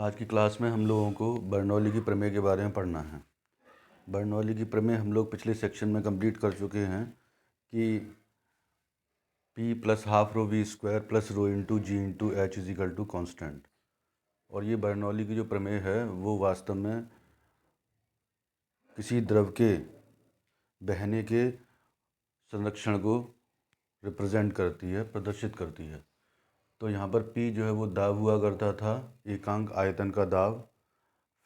आज की क्लास में हम लोगों को बर्नौली की प्रमेय के बारे में पढ़ना है। बर्नौली की प्रमेय हम लोग पिछले सेक्शन में कंप्लीट कर चुके हैं कि P plus half rho V square plus rho into G into H is equal to constant. और ये बर्नौली की जो प्रमेय है वो वास्तव में किसी द्रव के बहने के संरक्षण को रिप्रेजेंट करती है, प्रदर्शित करती है। तो यहाँ पर P जो है वो दाब हुआ करता था, एकांक आयतन का दाब।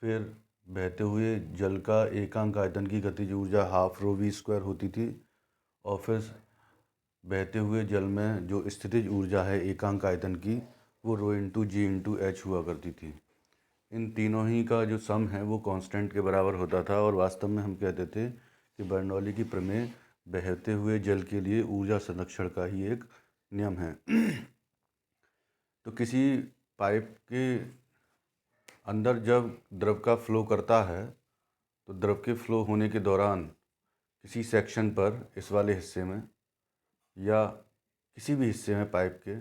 फिर बहते हुए जल का एकांक आयतन की गतिज ऊर्जा हाफ रो वी स्क्वायर होती थी। और फिर बहते हुए जल में जो स्थितिज ऊर्जा है एकांक आयतन की, वो रो इंटू जी इंटू एच हुआ करती थी। इन तीनों ही का जो सम है वो कांस्टेंट के बराबर होता था। और वास्तव में हम कहते थे कि बर्नौली की प्रमेय बहते हुए जल के लिए ऊर्जा संरक्षण का ही एक नियम है। तो किसी पाइप के अंदर जब द्रव का फ्लो करता है तो द्रव के फ्लो होने के दौरान किसी सेक्शन पर, इस वाले हिस्से में या किसी भी हिस्से में पाइप के,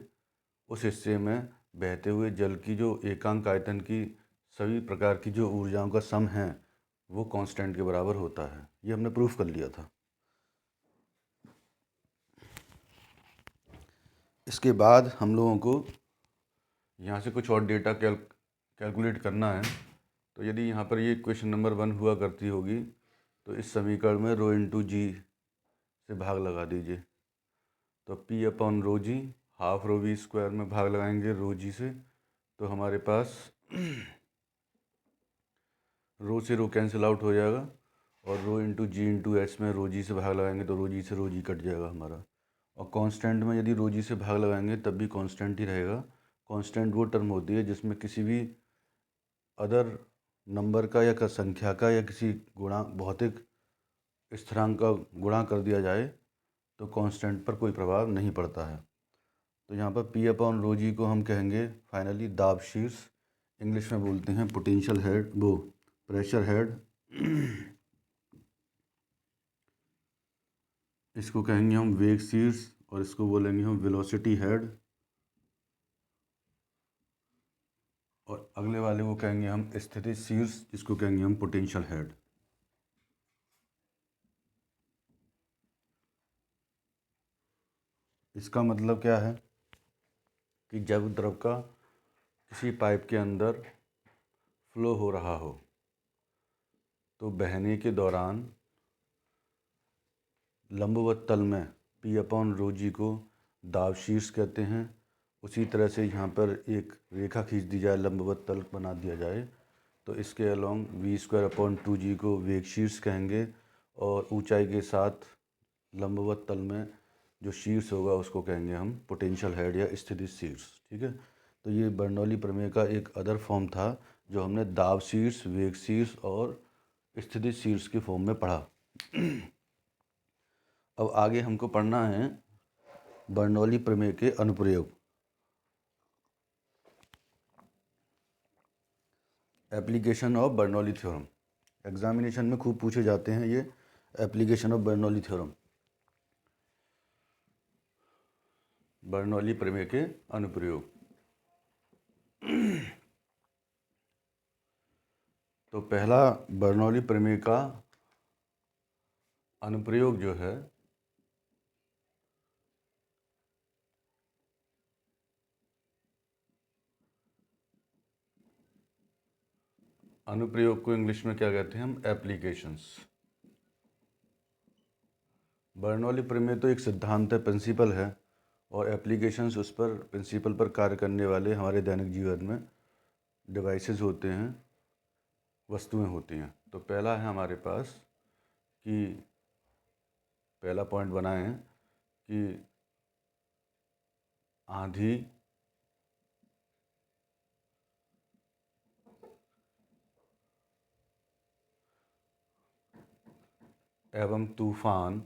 उस हिस्से में बहते हुए जल की जो एकांक आयतन की सभी प्रकार की जो ऊर्जाओं का सम है वो कांस्टेंट के बराबर होता है। ये हमने प्रूफ कर लिया था। इसके बाद हम लोगों को यहाँ से कुछ और डेटा कैलकुलेट करना है। तो यदि यहाँ पर ये क्वेश्चन नंबर 1 हुआ करती होगी तो इस समीकरण में रो इंटू जी से भाग लगा दीजिए। तो P upon rho G half rho V square में भाग लगाएंगे रो जी से, तो हमारे पास रो से रो कैंसिल आउट हो जाएगा। और रो इंटू जी इंटू एच में रो जी से भाग लगाएंगे तो रो जी से रो जी कट जाएगा हमारा। और कांस्टेंट में यदि रो जी से भाग लगाएंगे तब भी कांस्टेंट ही रहेगा। कांस्टेंट वो टर्म होती है जिसमें किसी भी अदर नंबर का या संख्या का या किसी भौतिक स्थिरांक का गुणा कर दिया जाए तो कांस्टेंट पर कोई प्रभाव नहीं पड़ता है। तो यहाँ पर P अपॉन रो जी को हम कहेंगे फाइनली दाब शीर्ष, इंग्लिश में बोलते हैं पोटेंशियल हेड, वो प्रेशर हेड। इसको कहेंगे हम वेग शीर्ष और इसको बोलेंगे हम वेलोसिटी हेड। और अगले वाले को कहेंगे हम स्थितिज शीर्ष, जिसको कहेंगे हम पोटेंशियल हेड। इसका मतलब क्या है कि जब द्रव का किसी पाइप के अंदर फ्लो हो रहा हो तो बहने के दौरान लंबवत तल में P अपॉन रो जी को दाब शीर्ष कहते हैं। उसी तरह से यहाँ पर एक रेखा खींच दी जाए, लंबवत तल बना दिया जाए तो इसके along v square upon two g को वेग शीर्ष कहेंगे। और ऊंचाई के साथ लंबवत तल में जो शीर्ष होगा उसको कहेंगे हम पोटेंशियल हेड या स्थितिज शीर्ष। ठीक है। तो ये बर्नौली प्रमेय का एक अदर फॉर्म था जो हमने दाब शीर्ष, वेग शीर्ष और स्थितिज शीर्ष के फॉर्म में पढ़ा। अब आगे हमको पढ़ना है बर्नौली प्रमेय के अनुप्रयोग, application of Bernoulli theorem. Examination में खूब पूछे जाते हैं ये application of Bernoulli theorem, Bernoulli प्रमेय के अनुप्रयोग। तो पहला बर्नौली प्रमेय का अनुप्रयोग जो है अनुप्रयोग को इंग्लिश में क्या कहते हैं हम, एप्लीकेशंस। बर्नौली प्रमेय तो एक सिद्धांत है, प्रिंसिपल है, और एप्लीकेशंस उस पर प्रिंसिपल पर कार्य करने वाले हमारे दैनिक जीवन में डिवाइसेस होते हैं, वस्तुएं होती हैं। तो पहला है हमारे पास कि पहला पॉइंट बनाएं कि आंधी एवं तूफान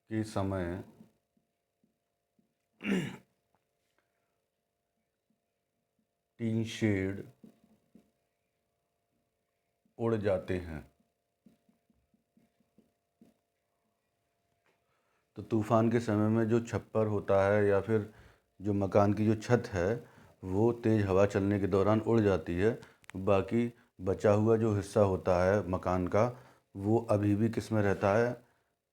के समय टीन शेड उड़ जाते हैं। तो तूफान के समय में जो छप्पर होता है या फिर जो मकान की जो छत है वो तेज़ हवा चलने के दौरान उड़ जाती है। बाकी बचा हुआ जो हिस्सा होता है मकान का, वो अभी भी किस में रहता है,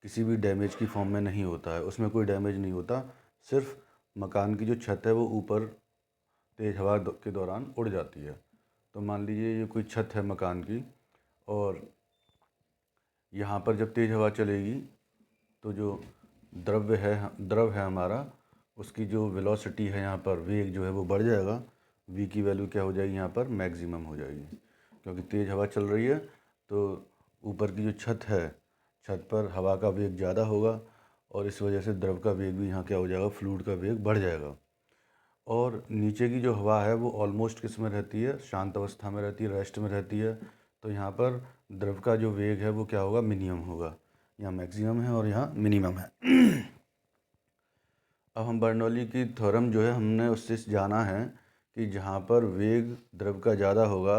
किसी भी डैमेज की फॉर्म में नहीं होता है, उसमें कोई डैमेज नहीं होता। सिर्फ मकान की जो छत है वो ऊपर तेज़ हवा के दौरान उड़ जाती है। तो मान लीजिए ये कोई छत है मकान की, और यहाँ पर जब तेज़ हवा चलेगी तो जो द्रव है हमारा, उसकी जो वेलोसिटी है यहाँ पर, वेग जो है वो बढ़ जाएगा। v की वैल्यू क्या हो जाएगी, यहाँ पर मैक्सिमम हो जाएगी, क्योंकि तेज़ हवा चल रही है तो ऊपर की जो छत है, छत पर हवा का वेग ज़्यादा होगा, और इस वजह से द्रव का वेग भी यहाँ क्या हो जाएगा, फ्लूइड का वेग बढ़ जाएगा। और नीचे की जो हवा है वो ऑलमोस्ट किस में रहती है, शांत अवस्था में रहती है, रेस्ट में रहती है। तो यहाँ पर द्रव का जो वेग है वो क्या होगा, मिनिमम होगा। यहाँ मैक्सिमम है और यहाँ मिनिमम है। अब हम बर्नौली की थ्योरम जो है हमने उससे जाना है कि जहाँ पर वेग द्रव का ज़्यादा होगा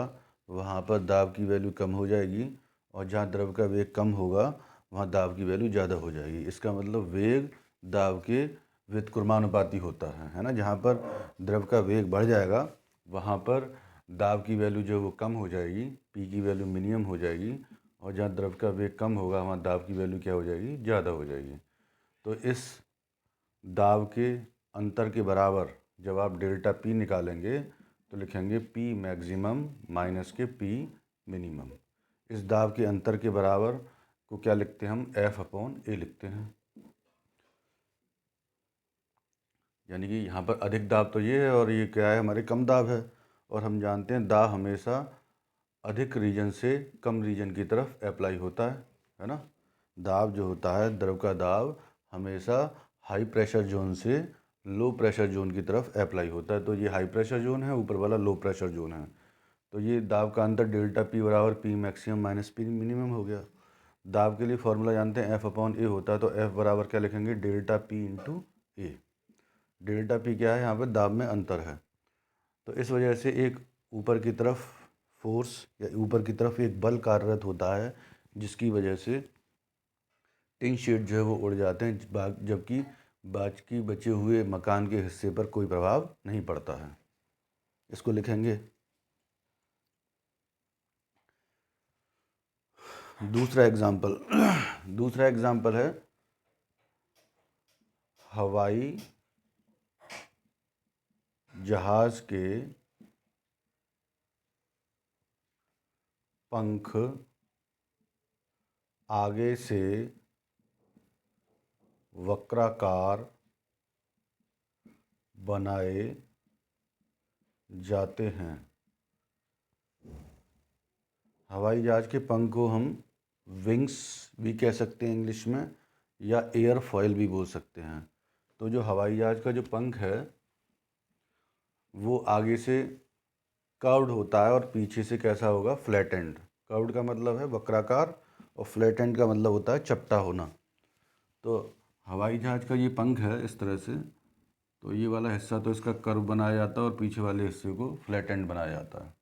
वहाँ पर दाब की वैल्यू कम हो जाएगी, और जहाँ द्रव का वेग कम होगा वहाँ दाब की वैल्यू ज़्यादा हो जाएगी। इसका मतलब वेग दाब के व्युत्क्रमानुपाती होता है ना। जहाँ पर द्रव का वेग बढ़ जाएगा वहाँ पर दाब की वैल्यू जो वो कम हो जाएगी, पी की वैल्यू मिनिमम हो जाएगी, और जहाँ द्रव का वेग कम होगा वहाँ दाब की वैल्यू क्या हो जाएगी, ज़्यादा हो जाएगी। तो इस दाब के अंतर के बराबर जब आप डेल्टा पी निकालेंगे तो लिखेंगे पी मैक्सिमम माइनस के पी मिनिमम। इस दाब के अंतर के बराबर को क्या लिखते हैं हम, एफ अपॉन ए लिखते हैं। यानी कि यहाँ पर अधिक दाब तो ये है और ये क्या है, हमारे कम दाब है। और हम जानते हैं दाब हमेशा अधिक रीजन से कम रीजन की तरफ अप्लाई होता है ना। दाब जो होता है, द्रव का दाब हमेशा हाई प्रेशर जोन से लो प्रेशर जोन की तरफ अप्लाई होता है। तो ये हाई प्रेशर जोन है, ऊपर वाला लो प्रेशर जोन है। तो ये दाब का अंतर डेल्टा पी बराबर P maximum minus P minimum हो गया। दाब के लिए फॉर्मूला जानते हैं, एफ अपॉन ए होता है। तो एफ बराबर क्या लिखेंगे, डेल्टा पी इंटू ए। डेल्टा पी क्या है, यहाँ पर दाब में अंतर है। तो इस वजह से एक ऊपर की तरफ फोर्स या ऊपर की तरफ एक बल कार्यरत होता है, जिसकी वजह से टिन शीट जो है वो उड़ जाते हैं, जबकि बाकी बचे हुए मकान के हिस्से पर कोई प्रभाव नहीं पड़ता है। इसको लिखेंगे। दूसरा एग्जाम्पल है हवाई जहाज के पंख आगे से वक्राकार बनाए जाते हैं। हवाई जहाज के पंख को हम विंग्स भी कह सकते हैं इंग्लिश में, या एयरफॉयल भी बोल सकते हैं। तो जो हवाई जहाज का जो पंख है वो आगे से कर्व्ड होता है और पीछे से कैसा होगा, फ्लैट एंड। कर्व्ड का मतलब है वक्राकार, और फ्लैट एंड का मतलब होता है चपटा होना। तो हवाई जहाज का ये पंख है इस तरह से, तो ये वाला हिस्सा तो इसका कर्व बनाया जाता है और पीछे वाले हिस्से को फ्लैट एंड बनाया जाता है।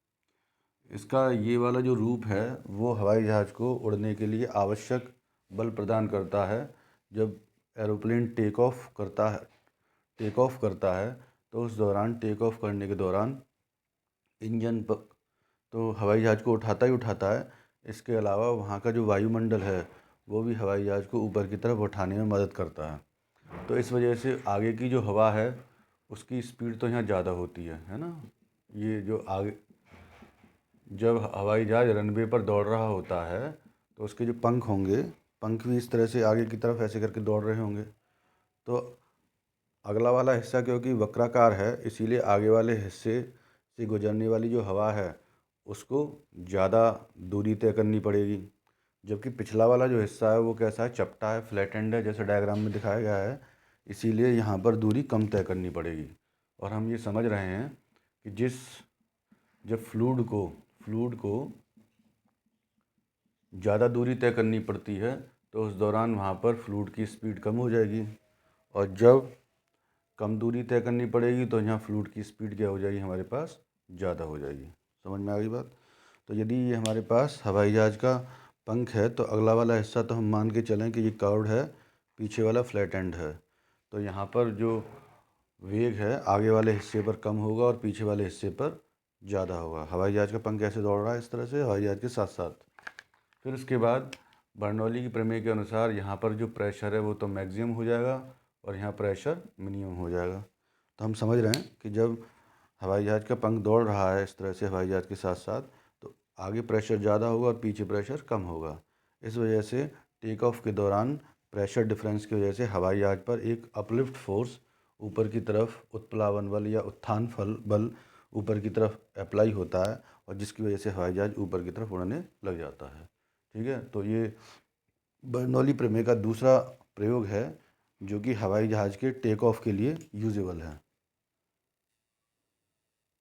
इसका ये वाला जो रूप है वो हवाई जहाज़ को उड़ने के लिए आवश्यक बल प्रदान करता है। जब एरोप्लेन टेक ऑफ करता है तो उस दौरान टेक ऑफ करने के दौरान इंजन तो हवाई जहाज़ को उठाता ही उठाता है। इसके अलावा वहाँ का जो वायुमंडल है वो भी हवाई जहाज़ को ऊपर की तरफ उठाने में मदद करता है। तो इस वजह से आगे की जो हवा है उसकी स्पीड तो यहाँ ज़्यादा होती है ना। ये जो आगे जब हवाई जहाज़ रनवे पर दौड़ रहा होता है तो उसके जो पंख होंगे, पंख भी इस तरह से आगे की तरफ ऐसे करके दौड़ रहे होंगे। तो अगला वाला हिस्सा क्योंकि वक्राकार है, इसीलिए आगे वाले हिस्से से गुजरने वाली जो हवा है उसको ज़्यादा दूरी तय करनी पड़ेगी। जबकि पिछला वाला जो हिस्सा है वो कैसा है, चपटा है, फ्लैट एंड है, जैसे डायग्राम में दिखाया गया है। इसीलिए यहाँ पर दूरी कम तय करनी पड़ेगी। और हम ये समझ रहे हैं कि जब फ्लूइड को ज़्यादा दूरी तय करनी पड़ती है तो उस दौरान वहाँ पर फ्लूइड की स्पीड कम हो जाएगी, और जब कम दूरी तय करनी पड़ेगी तो यहाँ फ्लूइड की स्पीड क्या हो जाएगी, हमारे पास ज़्यादा हो जाएगी। समझ में आ गई बात। तो यदि ये हमारे पास हवाई जहाज़ का पंख है तो अगला वाला हिस्सा तो हम मान के चलें कि ये कर्व्ड है, पीछे वाला फ्लैट एंड है। तो यहाँ पर जो वेग है आगे वाले हिस्से पर कम होगा और पीछे वाले हिस्से पर ज़्यादा होगा। हवाई जहाज़ का पंख कैसे दौड़ रहा है, इस तरह से हवाई जहाज़ के साथ साथ। फिर उसके बाद बर्नौली की प्रमेय के अनुसार यहाँ पर जो प्रेशर है वो तो मैक्सिमम हो जाएगा और यहाँ प्रेशर मिनिमम हो जाएगा। तो हम समझ रहे हैं कि जब हवाई जहाज़ का पंख दौड़ रहा है इस तरह से हवाई जहाज़ के साथ साथ, तो आगे प्रेशर ज़्यादा होगा और पीछे प्रेशर कम होगा। इस वजह से टेक ऑफ के दौरान प्रेशर डिफरेंस की वजह से हवाई जहाज़ पर एक अपलिफ्ट फोर्स ऊपर की तरफ उत्प्लावन बल या उत्थान फल बल ऊपर की तरफ अप्लाई होता है और जिसकी वजह से हवाई जहाज़ ऊपर की तरफ उड़ने लग जाता है। ठीक है, तो ये बर्नौली प्रमेय का दूसरा प्रयोग है जो कि हवाई जहाज़ के टेक ऑफ के लिए यूजेबल है।